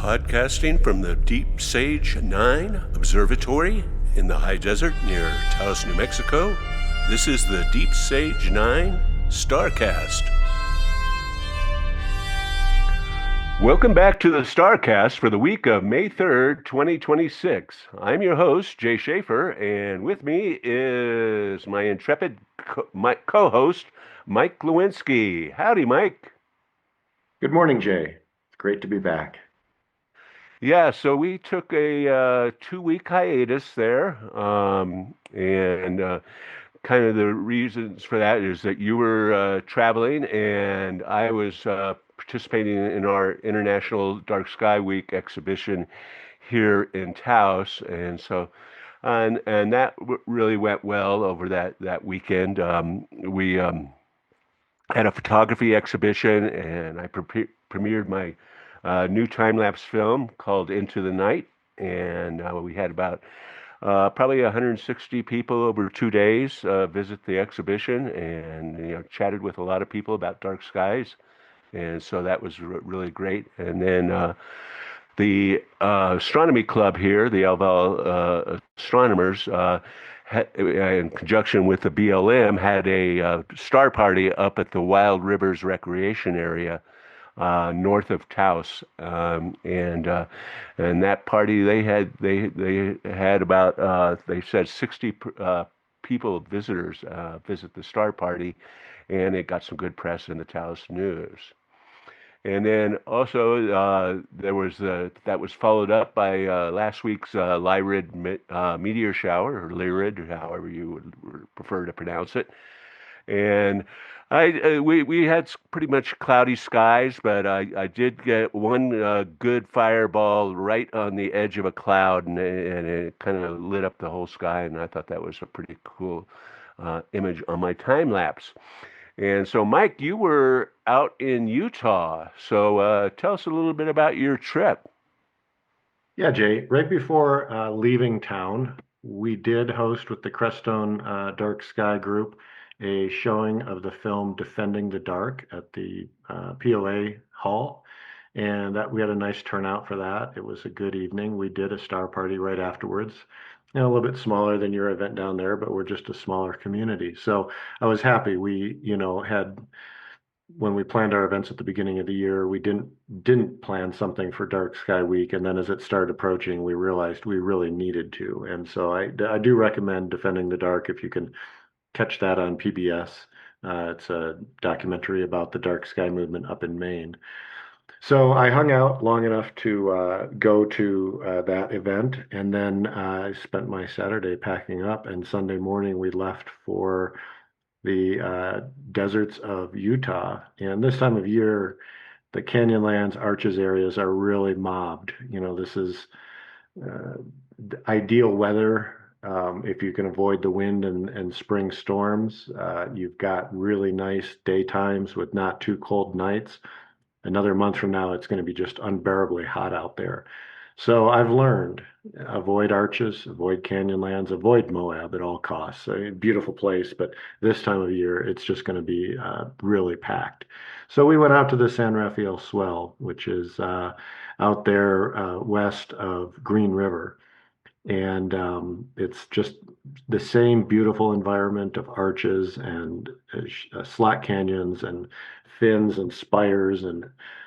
Podcasting from the Deep Sage 9 Observatory in the high desert near Taos, New Mexico, this is the Deep Sage 9 Starcast. Welcome back to the Starcast for the week of May 3rd, 2026. I'm your host, Jay Schaefer, and with me is my intrepid co-host, Mike Lewinsky. Howdy, Mike. Good morning, Jay. It's great to be back. Yeah, so we took a 2-week hiatus there, and kind of the reasons for that is that you were traveling and I was participating in our International Dark Sky Week exhibition here in Taos, and so and that really went well over that weekend. We had a photography exhibition, and I premiered my new time-lapse film called Into the Night, and we had about probably 160 people over 2 days visit the exhibition, and chatted with a lot of people about dark skies, and so that was really great. And then the astronomy club here, the Alval astronomers, in conjunction with the BLM, had a star party up at the Wild Rivers Recreation Area north of Taos, and that party they had about they said 60 people visitors visit the star party, and it got some good press in the Taos News. And then also there was that was followed up by last week's Lyrid meteor shower, or Lyrid, however you would prefer to pronounce it. And we had pretty much cloudy skies, but I did get one good fireball right on the edge of a cloud, and it kind of lit up the whole sky, and I thought that was a pretty cool image on my time lapse. And so, Mike, you were out in Utah, so tell us a little bit about your trip. Yeah, Jay, right before leaving town, we did host with the Crestone Dark Sky Group a showing of the film Defending the Dark at the POA Hall. And that we had a nice turnout for that. It was a good evening. We did a star party right afterwards. A little bit smaller than your event down there, but we're just a smaller community. So I was happy. We, had when we planned our events at the beginning of the year, we didn't plan something for Dark Sky Week, and then as it started approaching, we realized we really needed to. And so I do recommend Defending the Dark if you can catch that on PBS. It's a documentary about the dark sky movement up in Maine. So I hung out long enough to go to that event, and then I spent my Saturday packing up. And Sunday morning we left for the deserts of Utah. And this time of year, the Canyonlands, Arches areas are really mobbed. This is uh, ideal weather. If you can avoid the wind and spring storms, you've got really nice daytimes with not too cold nights. Another month from now, it's going to be just unbearably hot out there. So I've learned avoid Arches, avoid Canyonlands, avoid Moab at all costs. A beautiful place, but this time of year, it's just going to be really packed. So we went out to the San Rafael Swell, which is out there west of Green River. And it's just the same beautiful environment of arches and slot canyons and fins and spires and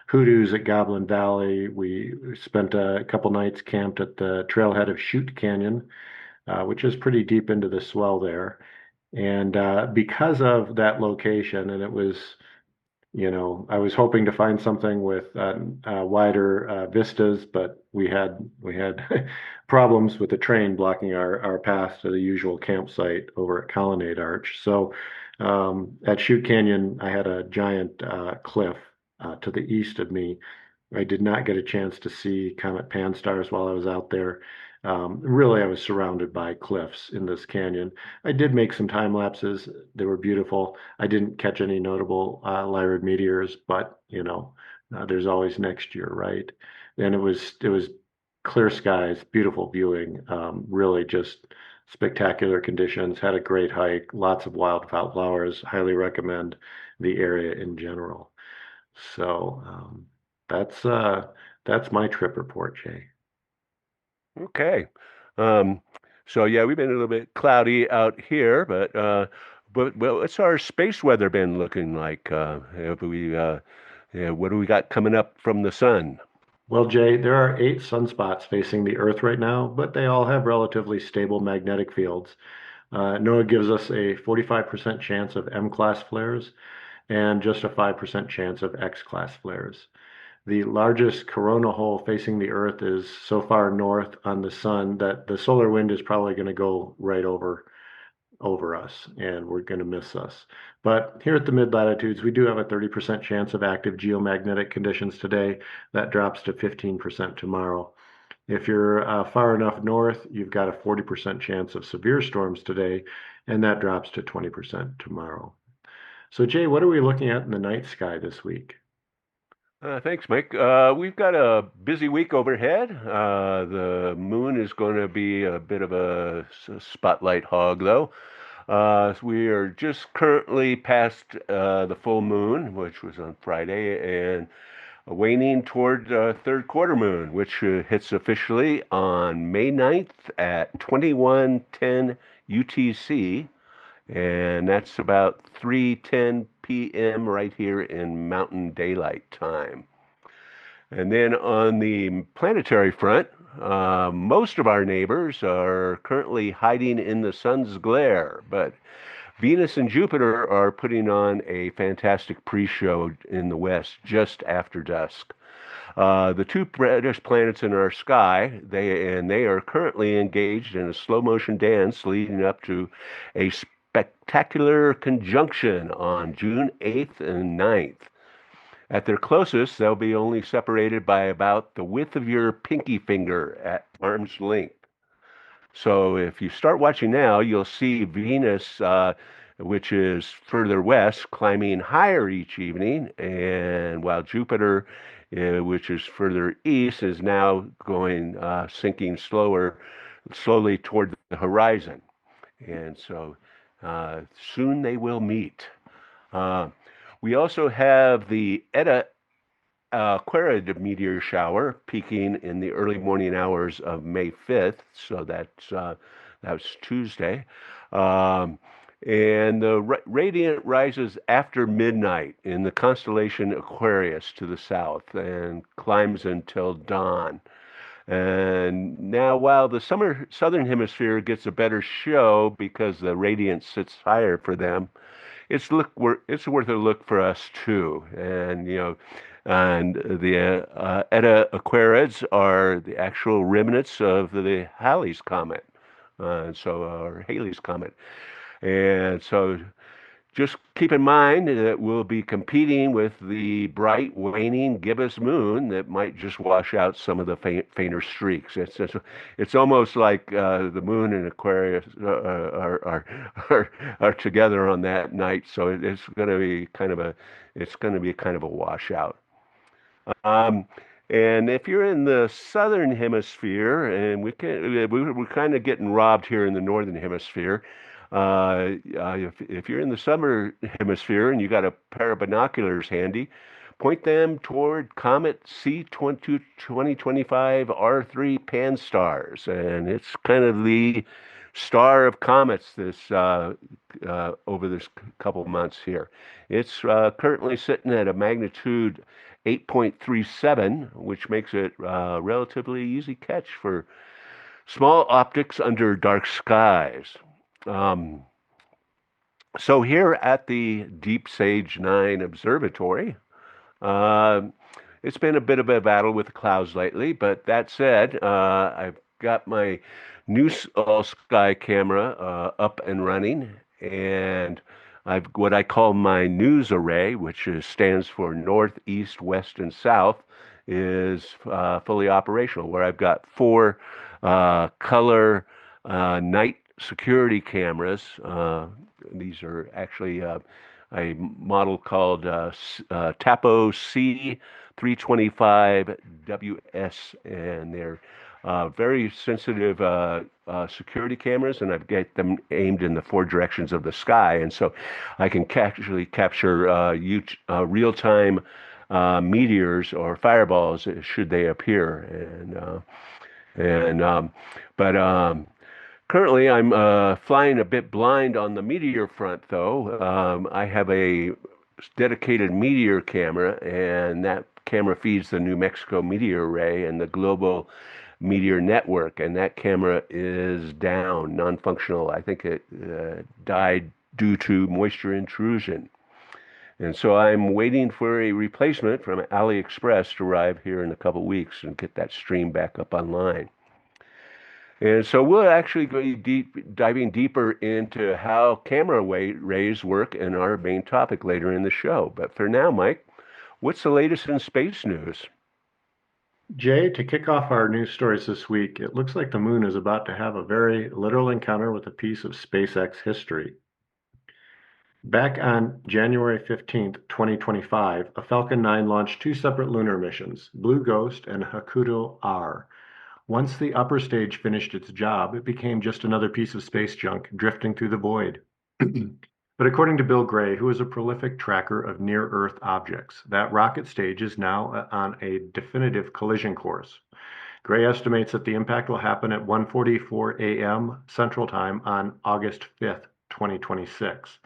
hoodoos at Goblin Valley. We spent a couple nights camped at the trailhead of Chute Canyon, which is pretty deep into the swell there. And because of that location, and it was, I was hoping to find something with wider vistas, but we had problems with the train blocking our path to the usual campsite over at Colonnade Arch. So at Chute Canyon, I had a giant cliff to the east of me. I did not get a chance to see Comet Pan stars while I was out there. Really, I was surrounded by cliffs in this canyon. I did make some time lapses. They were beautiful. I didn't catch any notable Lyrid meteors, but there's always next year, right? And it was clear skies, beautiful viewing, really just spectacular conditions. Had a great hike, lots of wildflowers. Highly recommend the area in general. So That's uh that's my trip report, Jay. Okay. Um, so yeah, we've been a little bit cloudy out here, but well, what's our space weather been looking like? Have we yeah, what do we got coming up from the sun? Well, Jay, there are 8 sunspots facing the Earth right now, but they all have relatively stable magnetic fields. NOAA gives us a 45% chance of M-class flares and just a 5% chance of X-class flares. The largest corona hole facing the Earth is so far north on the sun that the solar wind is probably going to go right over us and we're going to miss us. But here at the mid latitudes, we do have a 30% chance of active geomagnetic conditions today. That drops to 15% tomorrow. If you're far enough north, you've got a 40% chance of severe storms today, and that drops to 20% tomorrow. So, Jay, what are we looking at in the night sky this week? Thanks, Mike. We've got a busy week overhead. The moon is going to be a bit of a spotlight hog, though. So we are just currently past the full moon, which was on Friday, and waning toward third quarter moon, which hits officially on May 9th at 21:10 UTC, and that's about 3:10 p.m. right here in Mountain Daylight Time. And then on the planetary front, most of our neighbors are currently hiding in the sun's glare, but Venus and Jupiter are putting on a fantastic pre-show in the west just after dusk. The two brightest planets in our sky, they are currently engaged in a slow motion dance leading up to a spectacular conjunction on June 8th and 9th. At their closest, they'll be only separated by about the width of your pinky finger at arm's length. So if you start watching now, you'll see Venus, which is further west, climbing higher each evening, and while Jupiter, which is further east, is now going sinking slowly toward the horizon. And so soon they will meet. Uh, we also have the Eta Aquarid meteor shower peaking in the early morning hours of May 5th, so that's Tuesday. Um, and the radiant rises after midnight in the constellation Aquarius to the south and climbs until dawn. And now, while the summer southern hemisphere gets a better show because the radiance sits higher for them, it's worth a look for us too. And the Eta Aquarids are the actual remnants of the Halley's Comet, or Halley's Comet. And so just keep in mind that we'll be competing with the bright waning gibbous moon that might just wash out some of the fainter streaks. It's almost like the moon and Aquarius are together on that night, so it's going to be kind of a washout. Um, and if you're in the southern hemisphere, and we're kind of getting robbed here in the northern hemisphere. If you're in the summer hemisphere and you got a pair of binoculars handy, point them toward Comet C2025 R3 Pan stars, and it's kind of the star of comets this over this couple of months here. It's currently sitting at a magnitude 8.37, which makes it relatively easy catch for small optics under dark skies. Um, so here at the Deep Sage 9 Observatory, uh, it's been a bit of a battle with the clouds lately, but that said, I've got my new all sky camera up and running, and I've what I call my news array, which stands for north, east, west, and south, is fully operational, where I've got four color night security cameras. These are actually a model called Tapo C325WS, and they're very sensitive security cameras, and I've got them aimed in the four directions of the sky, and so I can actually capture real-time meteors or fireballs should they appear. And but Currently, I'm flying a bit blind on the meteor front, though. I have a dedicated meteor camera, and that camera feeds the New Mexico Meteor Array and the Global Meteor Network, and that camera is down, non-functional. I think it died due to moisture intrusion. And so I'm waiting for a replacement from AliExpress to arrive here in a couple weeks and get that stream back up online. And so we'll actually go diving deeper into how camera rays work in our main topic later in the show. But for now, Mike, what's the latest in space news? Jay, to kick off our news stories this week, it looks like the moon is about to have a very literal encounter with a piece of SpaceX history. Back on January 15th, 2025, a Falcon 9 launched two separate lunar missions, Blue Ghost and Hakuto R. Once the upper stage finished its job, it became just another piece of space junk drifting through the void. But according to Bill Gray, who is a prolific tracker of near-Earth objects, that rocket stage is now on a definitive collision course. Gray estimates that the impact will happen at 1:44 a.m. Central Time on August 5th, 2026.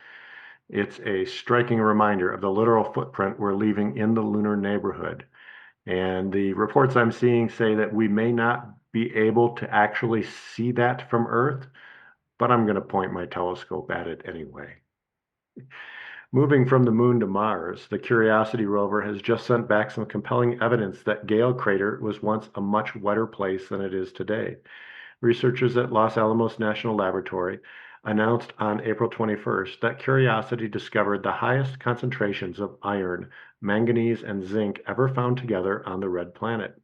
It's a striking reminder of the literal footprint we're leaving in the lunar neighborhood. And the reports I'm seeing say that we may not be able to actually see that from Earth, but I'm going to point my telescope at it anyway. Moving from the moon to Mars, the Curiosity rover has just sent back some compelling evidence that Gale Crater was once a much wetter place than it is today. Researchers at Los Alamos National Laboratory announced on April 21st that Curiosity discovered the highest concentrations of iron, manganese, and zinc ever found together on the red planet.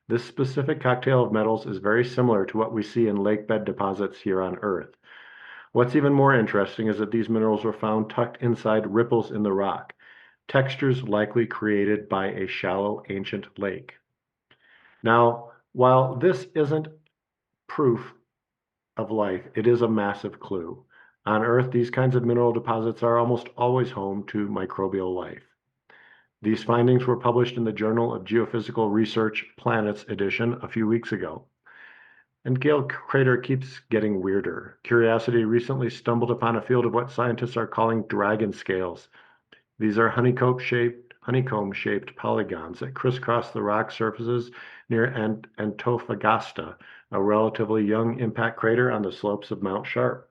This specific cocktail of metals is very similar to what we see in lake bed deposits here on Earth. What's even more interesting is that these minerals were found tucked inside ripples in the rock, textures likely created by a shallow ancient lake. Now, while this isn't proof of life, it is a massive clue. On Earth, these kinds of mineral deposits are almost always home to microbial life. These findings were published in the Journal of Geophysical Research Planets edition a few weeks ago. And Gale Crater keeps getting weirder. Curiosity recently stumbled upon a field of what scientists are calling dragon scales. These are honeycomb-shaped polygons that crisscross the rock surfaces near Antofagasta, a relatively young impact crater on the slopes of Mount Sharp.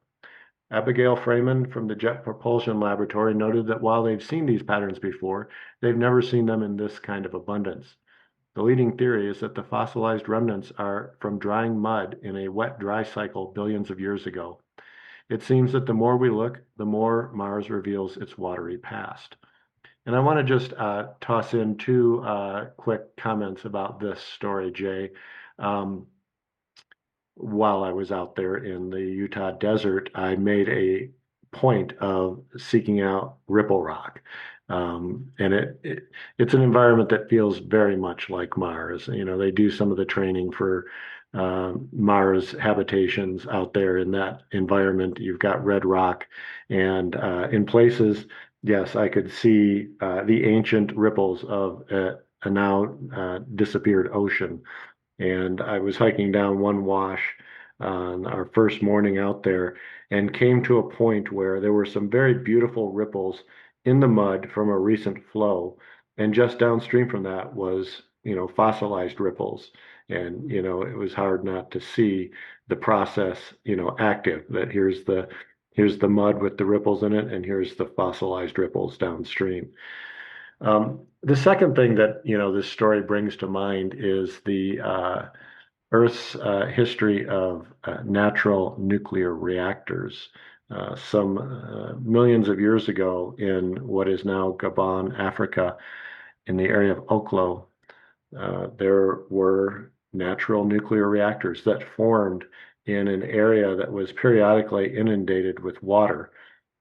Abigail Freeman from the Jet Propulsion Laboratory noted that while they've seen these patterns before, they've never seen them in this kind of abundance. The leading theory is that the fossilized remnants are from drying mud in a wet-dry cycle billions of years ago. It seems that the more we look, the more Mars reveals its watery past. And I want to just toss in two quick comments about this story, Jay. Um, while I was out there in the Utah desert, I made a point of seeking out Ripple Rock. And it's an environment that feels very much like Mars. You know, they do some of the training for Mars habitations out there in that environment. You've got red rock, and in places, yes, I could see the ancient ripples of a now disappeared ocean. And I was hiking down one wash on our first morning out there and came to a point where there were some very beautiful ripples in the mud from a recent flow. And just downstream from that was, fossilized ripples. And, it was hard not to see the process, active, that here's the mud with the ripples in it, and here's the fossilized ripples downstream. The second thing that this story brings to mind is the Earth's history of natural nuclear reactors. Some millions of years ago, in what is now Gabon, Africa, in the area of Oklo, there were natural nuclear reactors that formed in an area that was periodically inundated with water.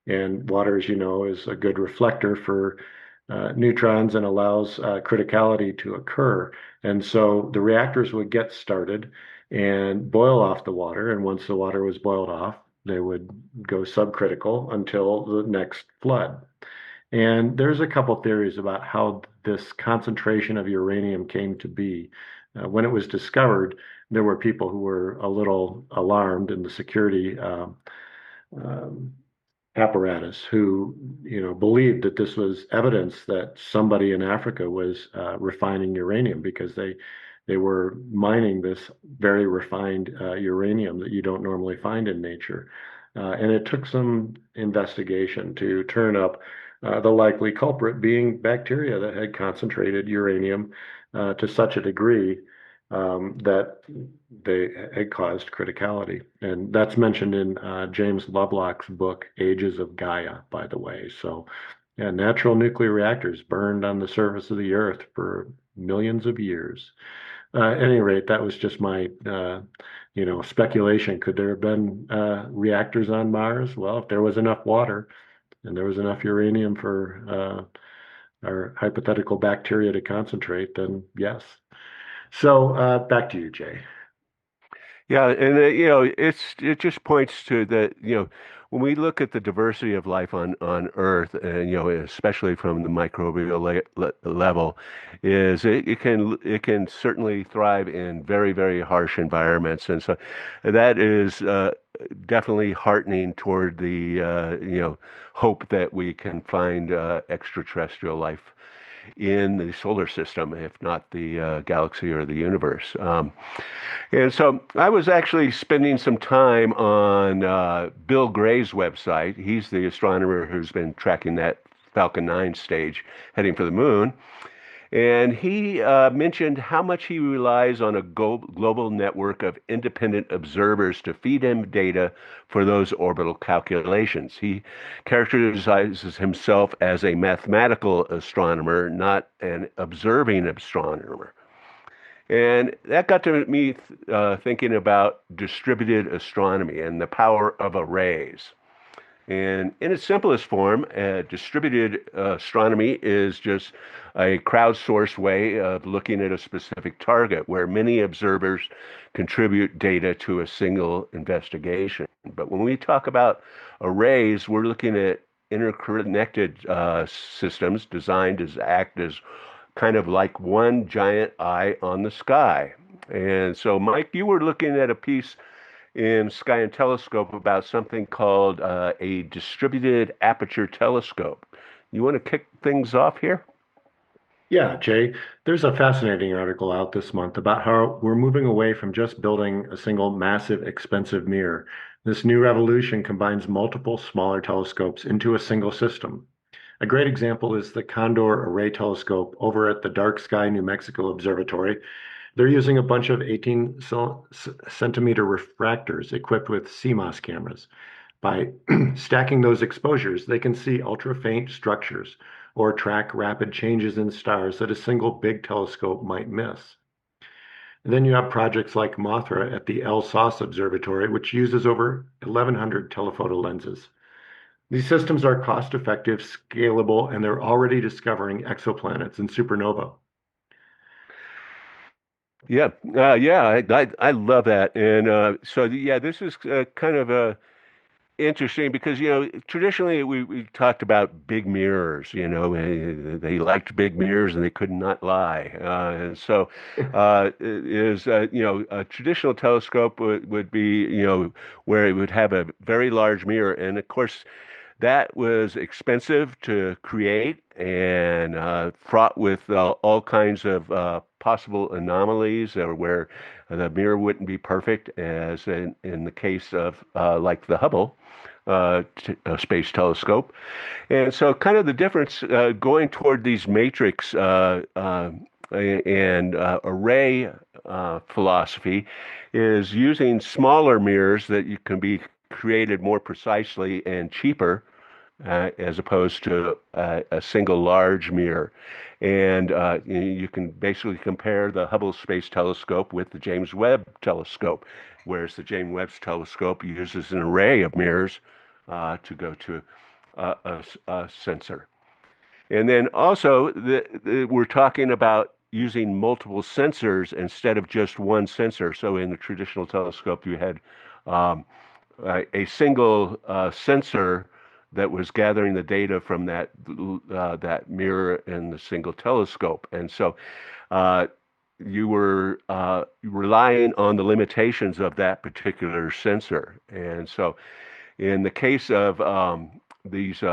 And water, as you know, is a good reflector for neutrons and allows criticality to occur. And so the reactors would get started and boil off the water. And once the water was boiled off, they would go subcritical until the next flood. And there's a couple theories about how this concentration of uranium came to be. When it was discovered, there were people who were a little alarmed in the security um, apparatus who, believed that this was evidence that somebody in Africa was refining uranium because they were mining this very refined uranium that you don't normally find in nature. And it took some investigation to turn up the likely culprit being bacteria that had concentrated uranium to such a degree that they had caused criticality. And that's mentioned in James Lovelock's book, Ages of Gaia, by the way. So, yeah, natural nuclear reactors burned on the surface of the Earth for millions of years. At any rate, that was just my, speculation. Could there have been reactors on Mars? Well, if there was enough water and there was enough uranium for our hypothetical bacteria to concentrate, then yes. So back to you, Jay. Yeah, and it just points to that, when we look at the diversity of life on Earth, and especially from the microbial level, is it can certainly thrive in very, very harsh environments, and so that is definitely heartening toward the hope that we can find extraterrestrial life in the solar system, if not the galaxy or the universe. And so I was actually spending some time on Bill Gray's website. He's the astronomer who's been tracking that Falcon 9 stage heading for the moon. And he mentioned how much he relies on a global network of independent observers to feed him data for those orbital calculations. He characterizes himself as a mathematical astronomer, not an observing astronomer. And that got to me thinking about distributed astronomy and the power of arrays. And in its simplest form, distributed astronomy is just a crowdsourced way of looking at a specific target where many observers contribute data to a single investigation. But when we talk about arrays, we're looking at interconnected systems designed to act as kind of like one giant eye on the sky. And so, Mike, you were looking at a piece in Sky and Telescope about something called a distributed aperture telescope. You want to kick things off here? Yeah, Jay, there's a fascinating article out this month about how we're moving away from just building a single massive, expensive mirror. This new revolution combines multiple smaller telescopes into a single system. A great example is the Condor Array Telescope over at the Dark Sky, New Mexico Observatory. They're using a bunch of 18 centimeter refractors equipped with CMOS cameras. By stacking those exposures, they can see ultra-faint structures or track rapid changes in stars that a single big telescope might miss. And then you have projects like Mothra at the El-Sos Observatory, which uses over 1,100 telephoto lenses. These systems are cost-effective, scalable, and they're already discovering exoplanets and supernova. Yeah, yeah, I love that, and so yeah, this is kind of interesting because traditionally we talked about big mirrors. They liked big mirrors and they could not lie. And so is a traditional telescope would be where it would have a very large mirror, and of course that was expensive to create and fraught with all kinds of possible anomalies or where the mirror wouldn't be perfect, as in the case of like the Hubble Space Telescope. And so, kind of the difference going toward these matrix and array philosophy is using smaller mirrors that you can be created more precisely and cheaper as opposed to a single large mirror. And you can basically compare the Hubble Space Telescope with the James Webb Telescope, whereas the James Webb Telescope uses an array of mirrors to go to a sensor. And then also, we're talking about using multiple sensors instead of just one sensor. So in the traditional telescope, you had um, a single sensor that was gathering the data from that mirror and the single telescope. And so uh, you were relying on the limitations of that particular sensor. And so in the case of these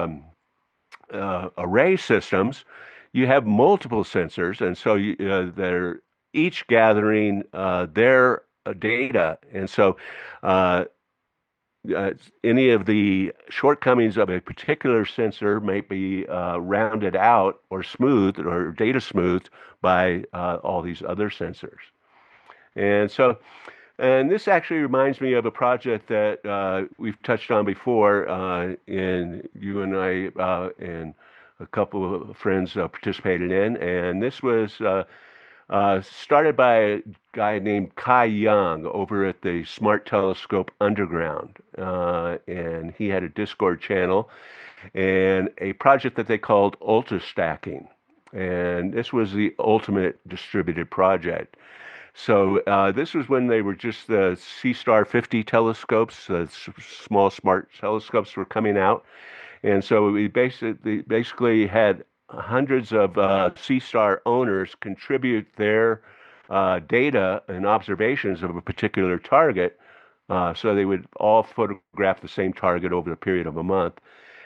array systems, you have multiple sensors, and so they're each gathering their data. And so uh, any of the shortcomings of a particular sensor may be rounded out or smoothed or data smoothed by all these other sensors. And so, and this actually reminds me of a project that we've touched on before, and you and I and a couple of friends participated in. And this was started by a guy named Kai Young over at the Smart Telescope Underground. And he had a Discord channel and a project that they called Ultra Stacking. And this was the ultimate distributed project. So this was when they were just the C-Star 50 telescopes, small smart telescopes were coming out. And so we basically had hundreds of C-Star owners contribute their data and observations of a particular target. So they would all photograph the same target over the period of a month.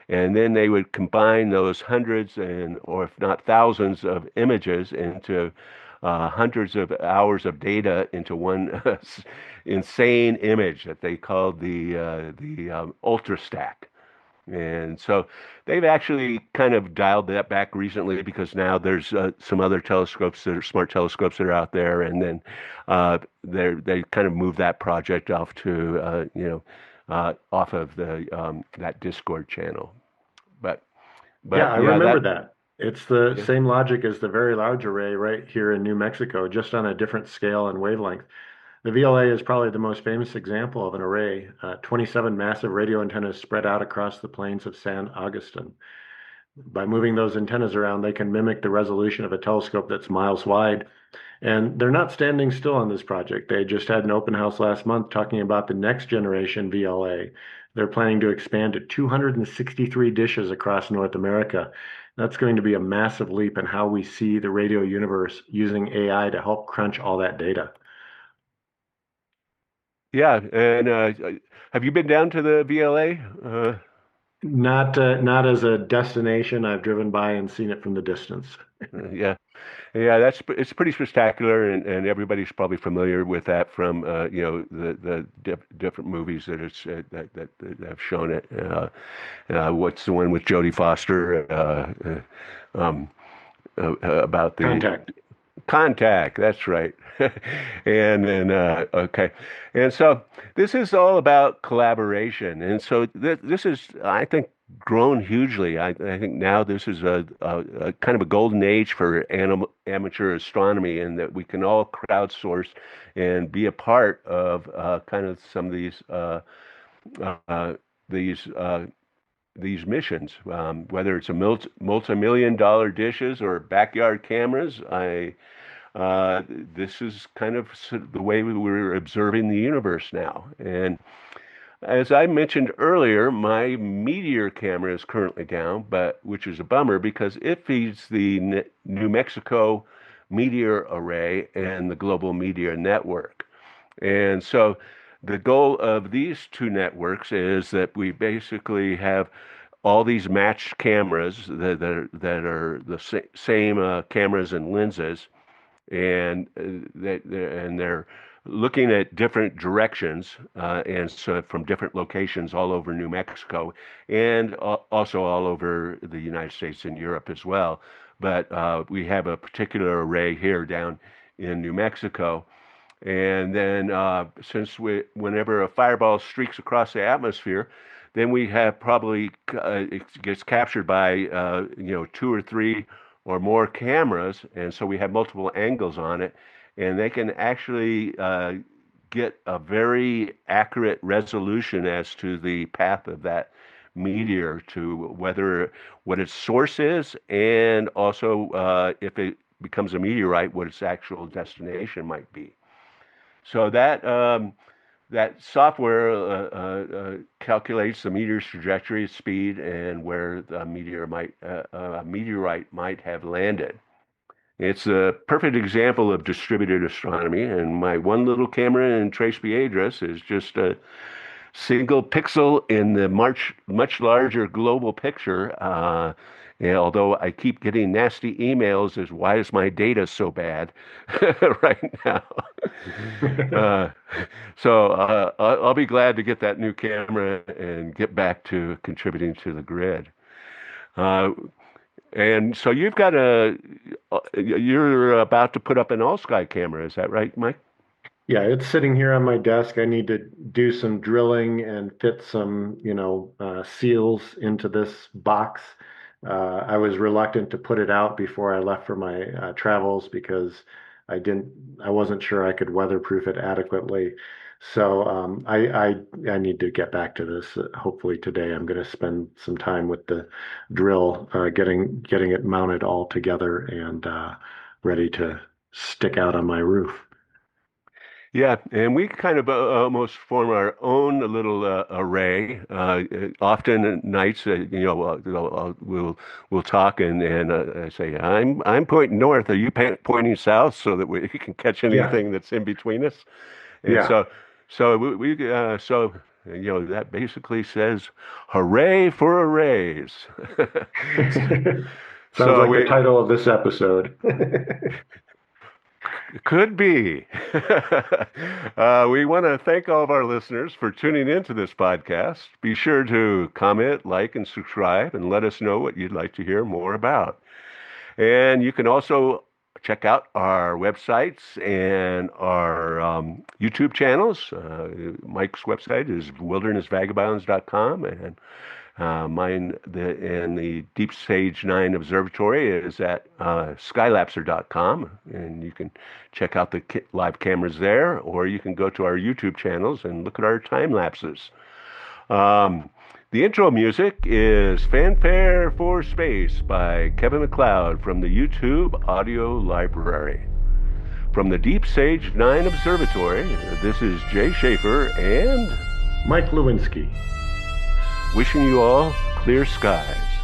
And then they would combine those hundreds and, or if not thousands of images into hundreds of hours of data into one insane image that they called the Ultra Stack. And so they've actually kind of dialed that back recently because now there's some other telescopes that are smart telescopes that are out there, and then they kind of moved that project off to off of the that Discord channel. But Yeah, but I yeah, remember that that. It's the yeah. same logic as the Very Large Array right here in New Mexico, just on a different scale and wavelength. The VLA is probably the most famous example of an array, 27 massive radio antennas spread out across the plains of San Augustine. By moving those antennas around, they can mimic the resolution of a telescope that's miles wide. And they're not standing still on this project. They just had an open house last month talking about the next generation VLA. They're planning to expand to 263 dishes across North America. That's going to be a massive leap in how we see the radio universe using AI to help crunch all that data. Yeah, and have you been down to the VLA? Not as a destination. I've driven by and seen it from the distance. Yeah. Yeah, it's pretty spectacular, and everybody's probably familiar with that from the different movies that that have shown it. What's the one with Jodie Foster about the Contact. Contact? That's right. And then okay, and so this is all about collaboration, and so this is, I think, grown hugely. I think now this is a kind of a golden age for amateur astronomy, and that we can all crowdsource and be a part of kind of some of uh, these uh, these missions, whether it's a multi-million dollar dishes or backyard cameras. This is kind of the way we're observing the universe now. And as I mentioned earlier, my Meteor camera is currently down, but which is a bummer because it feeds the New Mexico Meteor Array and the Global Meteor Network. And so the goal of these two networks is that we basically have all these matched cameras that are the same cameras and lenses, and they're looking at different directions, and so from different locations all over New Mexico, and also all over the United States and Europe as well. But we have a particular array here down in New Mexico, and then whenever a fireball streaks across the atmosphere, then we have probably it gets captured by two or three or more cameras, and so we have multiple angles on it, and they can actually get a very accurate resolution as to the path of that meteor, to whether what its source is, and also if it becomes a meteorite, what its actual destination might be. So that software calculates the meteor's trajectory, speed, and where the meteorite might have landed. It's a perfect example of distributed astronomy, and my one little camera in Tres Piedras is just a single pixel in the much larger global picture. And although I keep getting nasty emails as why is my data so bad right now? Uh, I'll be glad to get that new camera and get back to contributing to the grid. Uh, and so you're about to put up an all-sky camera, is that right, Mike? Yeah, it's sitting here on my desk. I need to do some drilling and fit some, seals into this box. I was reluctant to put it out before I left for my travels because I wasn't sure I could weatherproof it adequately. So I need to get back to this. Hopefully today, I'm going to spend some time with the drill, getting it mounted all together and ready to stick out on my roof. Yeah, and we kind of almost form our own little array. Often at nights, we'll talk and I say, I'm pointing north. Are you pointing south so that we can catch Yeah, anything that's in between us? And yeah. that basically says, "Hooray for arrays!" Sounds So like the we title of this episode. Could be. We want to thank all of our listeners for tuning into this podcast. Be sure to comment, like, and subscribe, and let us know what you'd like to hear more about. And you can also check out our websites and our YouTube channels. Mike's website is wildernessvagabonds.com, and the Deep Sage 9 Observatory is at skylapser.com, and you can check out the live cameras there, or you can go to our YouTube channels and look at our time lapses. Um, the intro music is Fanfare for Space by Kevin MacLeod from the YouTube Audio Library. From the Deep Sage 9 Observatory, this is Jay Schaefer and Mike Lewinsky. wishing you all clear skies.